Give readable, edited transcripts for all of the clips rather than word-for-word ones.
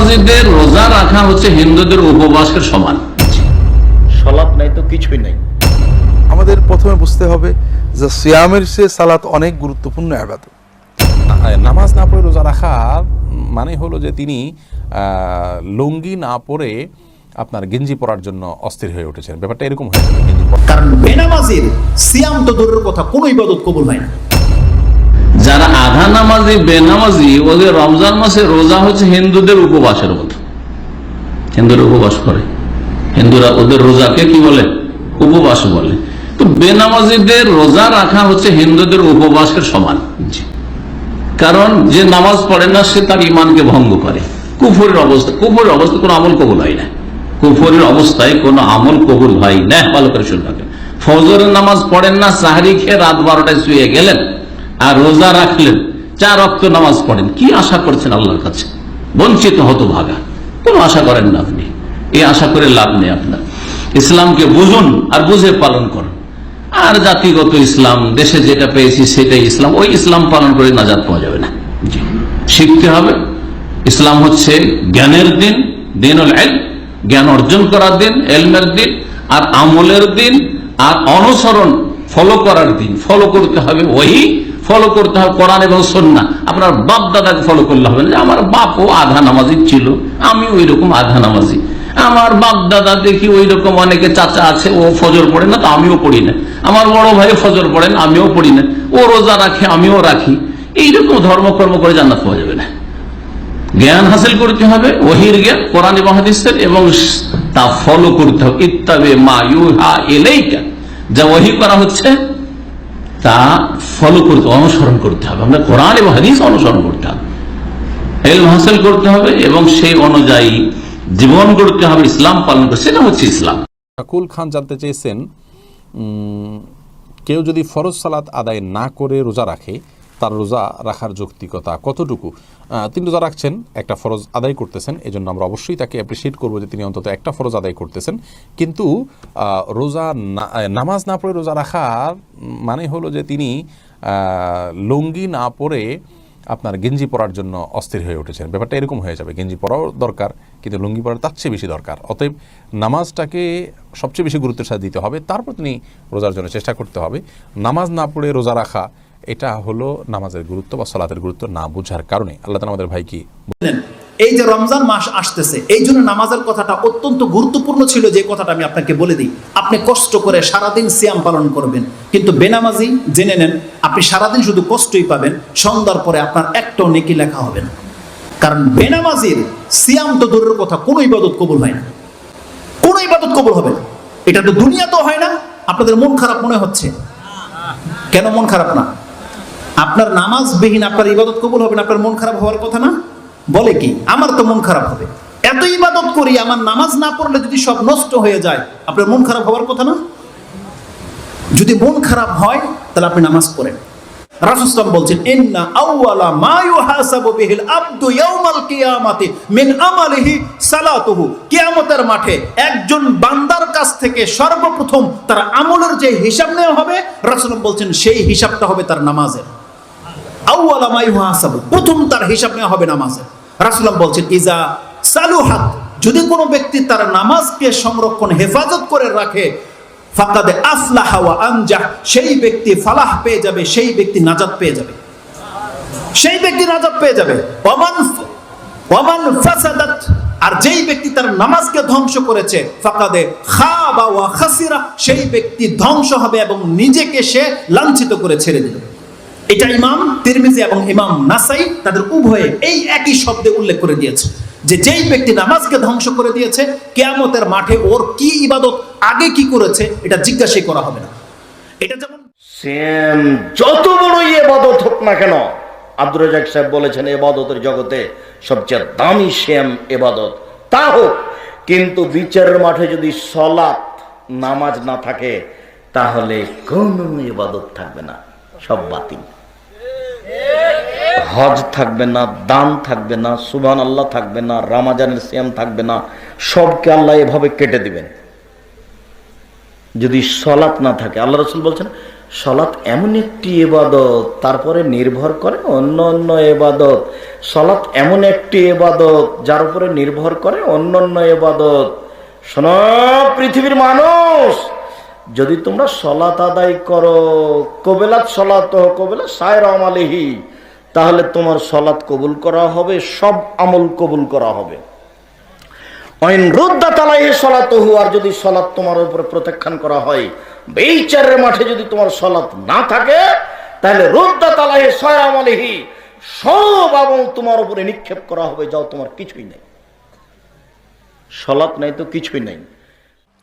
বেনামাজিদের রোজা রাখা হচ্ছে হিন্দুদের উপবাসের সমান। সালাত নাই তো কিছুই নাই। আমাদের প্রথমে বুঝতে হবে যে সিয়ামের চেয়ে সালাত অনেক গুরুত্বপূর্ণ ইবাদত। নামাজ না পড়ে রোজা রাখা মানে হলো যে তিনি লুঙ্গি না পরে আপনার গেঞ্জি পরার জন্য অস্থির হয়ে উঠেছেন। ব্যাপারটা এরকম হয়ে যাবে। কারণ বেনামাজির সিয়াম তো দূরের কথা, কোনো ইবাদত কবুল হয় না। যারা আধা নামাজি বেনামাজি, ওদের রমজান মাসে রোজা হচ্ছে হিন্দুদের উপবাসের মতো। হিন্দুরা উপবাস করে, হিন্দুরা ওদের রোজাকে কি বলে? উপবাস বলে। তো বেনামাজিদের রোজা রাখা হচ্ছে হিন্দুদের উপবাসের সমান। কারণ যে নামাজ পড়ে না সে তার ইমানকে ভঙ্গ করে। কুফরের অবস্থা কোনো আমল কবুল হয় না। কুফরের অবস্থায় কোনো আমল কবুল হয় না। ভালো করে শুনবেন, ফজরের নামাজ পড়েন না, সাহারি খেয়ে রাত 12টায় শুয়ে গেলেন আর রোজা রাখলেন, 4 ওয়াক্ত নামাজ পড়েন, কি আশা করছেন আল্লাহর কাছে? বঞ্চিত হতভাগা। কোনো আশা করেন না আপনি, এই আশা করে লাভ নেই আপনার। ইসলামকে বুঝুন আর বুঝে পালন করুন। আর জাতিগত ইসলাম, দেশে যেটা পেয়েছি সেটাই ইসলাম, ওই ইসলাম পালন করে নাজাত পাওয়া যাবে না। শিখতে হবে। ইসলাম হচ্ছে জ্ঞানের দিন, দিনুল ইলম, জ্ঞান অর্জন করার দিন, ইলমের দিন, আর আমলের দিন, আর অনুসরণ ফলো করার দিন। ফলো করতে হবে ওহী, ফলো করতে হবে কোরআন এবং সুন্নাহ। আপনার বাপ দাদাকে ফলো করলে হবে না যে আমার বাপও আধা নামাজি ছিল, আমি ওই রকম আধা নামাজি। আমার বাপ দাদা দেখি ওই রকম অনেকে চাচা আছে, ও ফজর পড়ে না তো আমিও পড়ি না। আমার বড় ভাই ফজর পড়েন, আমিও পড়ি না। ও রোজা রাখে, আমিও রাখি। এইরকম ধর্মকর্ম করে জান্নাত পাওয়া যাবে না। জ্ঞান হাসিল করতে হবে, ওহীর জ্ঞান, কোরআন এবং হাদিসের, এবং তা ফলো করতে হবে। ইত্তাবে মা ইউহা ইলাইকা, যা ওহী করা হচ্ছে তা ফলো করতে, অনুসরণ করতে হবে। আমরা কোরআন এবং হাদিস অনুসরণ করতে হবে, ইলম হাসিল করতে হবে এবং সেই অনুযায়ী জীবন করতে হবে, ইসলাম পালন করতে। সেটা হচ্ছে ইসলাম। আকুল খান জানতে চেয়েছেন, কেউ যদি ফরজ সালাত আদায় না করে রোজা রাখে, তার রোজা রাখার যৌক্তিকতা কতটুকু? তিনি রোজা রাখছেন, একটা ফরজ আদায় করতেছেন, এজন্য আমরা অবশ্যই তাকে অ্যাপ্রিসিয়েট করবো যে তিনি অন্তত একটা ফরজ আদায় করতেছেন। কিন্তু রোজা নামাজ না পড়ে রোজা রাখার মানে হলো যে তিনি লুঙ্গি না পরে আপনার গেঞ্জি পরার জন্য অস্থির হয়ে উঠেছেন। ব্যাপারটা এরকম হয়ে যাবে। গেঞ্জি পরাও দরকার, কিন্তু লুঙ্গি পরার তার চেয়ে বেশি দরকার। অতএব নামাজটাকে সবচেয়ে বেশি গুরুত্বের সাথে দিতে হবে, তারপর তিনি রোজার জন্য চেষ্টা করতে হবে। নামাজ না পড়ে রোজা রাখা, এটা হলো নামাজের গুরুত্ব বা সালাতের গুরুত্ব না বোঝার কারণে। আল্লাহ তাআলা আমাদের ভাইকে, এই যে রমজান মাস আসতেছে, এই জন্য নামাজের কথাটা অত্যন্ত গুরুত্বপূর্ণ ছিল। যে কথাটা আমি আপনাকে বলে দিই, আপনি কষ্ট করে সারাদিন সিয়াম পালন করবেন, কিন্তু বেনামাজি জেনে নেন আপনি সারাদিন শুধু কষ্টই পাবেন, সন্ধ্যার পরে আপনার একটাও নেকি লেখা হবে না। কারণ বেনামাজির সিয়াম তো দূরের কথা, কোনো ইবাদত কবুল হয় না, কোনো ইবাদত কবুল হবে না। এটা তো দুনিয়া তো হয় না। আপনাদের মন খারাপ মনে হচ্ছে কেন? মন খারাপ না, আপনার নামাজ বিহীন আপনার ইবাদত কবুল হবে না, আপনার মন খারাপ হওয়ার কথা না? বলে কি আমার তো মন খারাপ হবে, এত ইবাদত করি, আমার নামাজ না পড়লে যদি সব নষ্ট হয়ে যায়, আপনার মন খারাপ হওয়ার কথা না? যদি মন খারাপ হয় তাহলে আপনি নামাজ পড়েন। রাসূল সাল্লাল্লাহু আলাইহি ওয়াসাল্লাম বলছেন, ইন্না আউওয়ালা মা ইউহাসাবু বিহিল আবদু ইয়াউমাল কিয়ামাতি মিন আমালিহি সালাতুহু। কিয়ামতের মাঠে একজন বান্দার কাছ থেকে সর্বপ্রথম তার আমলের যে হিসাব নেওয়া হবে, রাসূল বলছেন সেই হিসাবটা হবে তার নামাজের। আউওয়ালা মা ইউহাসাবু, প্রথম তার হিসাব নেওয়া হবে নামাজের। রাসূল বলছেন, ইজা সালুহাত, যদি কোনো ব্যক্তি তার নামাজকে সংরক্ষণ হেফাজত করে রাখে, ফাকাদ আফলাহা ওয়া আনজাহ, সেই ব্যক্তি ফালাহ পেয়ে যাবে, সেই ব্যক্তি নাজাত পেয়ে যাবে, সেই ব্যক্তি নাজাত পেয়ে যাবে। ওয়ামান ফাসাদাত, আর যেই ব্যক্তি তার নামাজকে ধ্বংস করেছে, ফাকাদে খাবা ওয়া খাসিরা, সেই ব্যক্তি ধ্বংস হবে এবং নিজেকে সে লাঞ্ছিত করে ছেড়ে দিল। এটা ইমাম তিরমিজি এবং ইমাম নাসাই তাদের উভয়ে এই একই শব্দে উল্লেখ করে দিয়েছে যে যেই ব্যক্তি নামাজকে ধ্বংস করে দিয়েছে, কিয়ামতের মাঠে ওর কি ইবাদত, আগে কি করেছে, এটা জিজ্ঞাসা করা হবে না। এটা যেমন সিয়াম যত বড় ইবাদত হোক না কেন, আব্দুর রাজ্জাক সাহেব বলেছেন ইবাদতের জগতে সবচেয়ে দামি সিয়াম ইবাদত, তা হোক, কিন্তু বিচারের মাঠে যদি সালাত নামাজ না থাকে তাহলে কোনো ইবাদত থাকবে না, সব বাতিল। হজ থাকবে না, দান থাকবে না, সুবহানাল্লাহ থাকবে না, রমজানের সিয়াম থাকবে না, সবকে আল্লাহ এভাবে কেটে দিবেন যদি সালাত না থাকে। আল্লাহ রাসূল বলছেন, সালাত এমন একটি ইবাদত, তারপরে নির্ভর করে অন্য অন্য ইবাদত। সালাত এমন একটি ইবাদত যার উপরে নির্ভর করে অন্য অন্য ইবাদত। শোনো পৃথিবীর মানুষ, যদি তোমরা সালাত আদায় করো কবেলাত সালাত কবেলা সায়রা আমালিহি, তাহলে তোমার সালাত কবুল করা হবে, সব আমল কবুল করা হবে। অইন রুদ্দাত আলাইহি সালাতুহু, আর যদি সালাত তোমার উপরে প্রত্যাখ্যান করা হয়, বিচারের মাঠে যদি তোমার সালাত না থাকে, তাহলে রুদ্দাত আলাইহি সায়রা আমালিহি, সব আমল তোমার উপরে নিক্ষেপ করা হবে, যাও তোমার কিছুই নেই। সালাত নাই তো কিছুই নাই।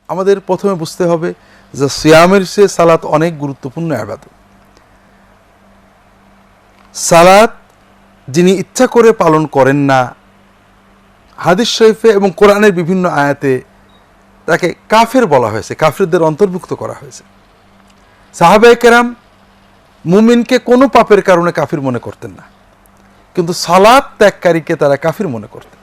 আমাদের প্রথমে বুঝতে হবে যে সিয়ামের চেয়ে সালাত অনেক গুরুত্বপূর্ণ ইবাদত। সালাত যিনি ইচ্ছা করে পালন করেন না, হাদিস শরীফে এবং কোরআনের বিভিন্ন আয়াতে তাকে কাফের বলা হয়েছে, কাফেরদের অন্তর্ভুক্ত করা হয়েছে। সাহাবায়ে কেরাম মুমিনকে কোনো পাপের কারণে কাফির মনে করতেন না, কিন্তু সালাত ত্যাগকারীকে তারা কাফির মনে করতেন।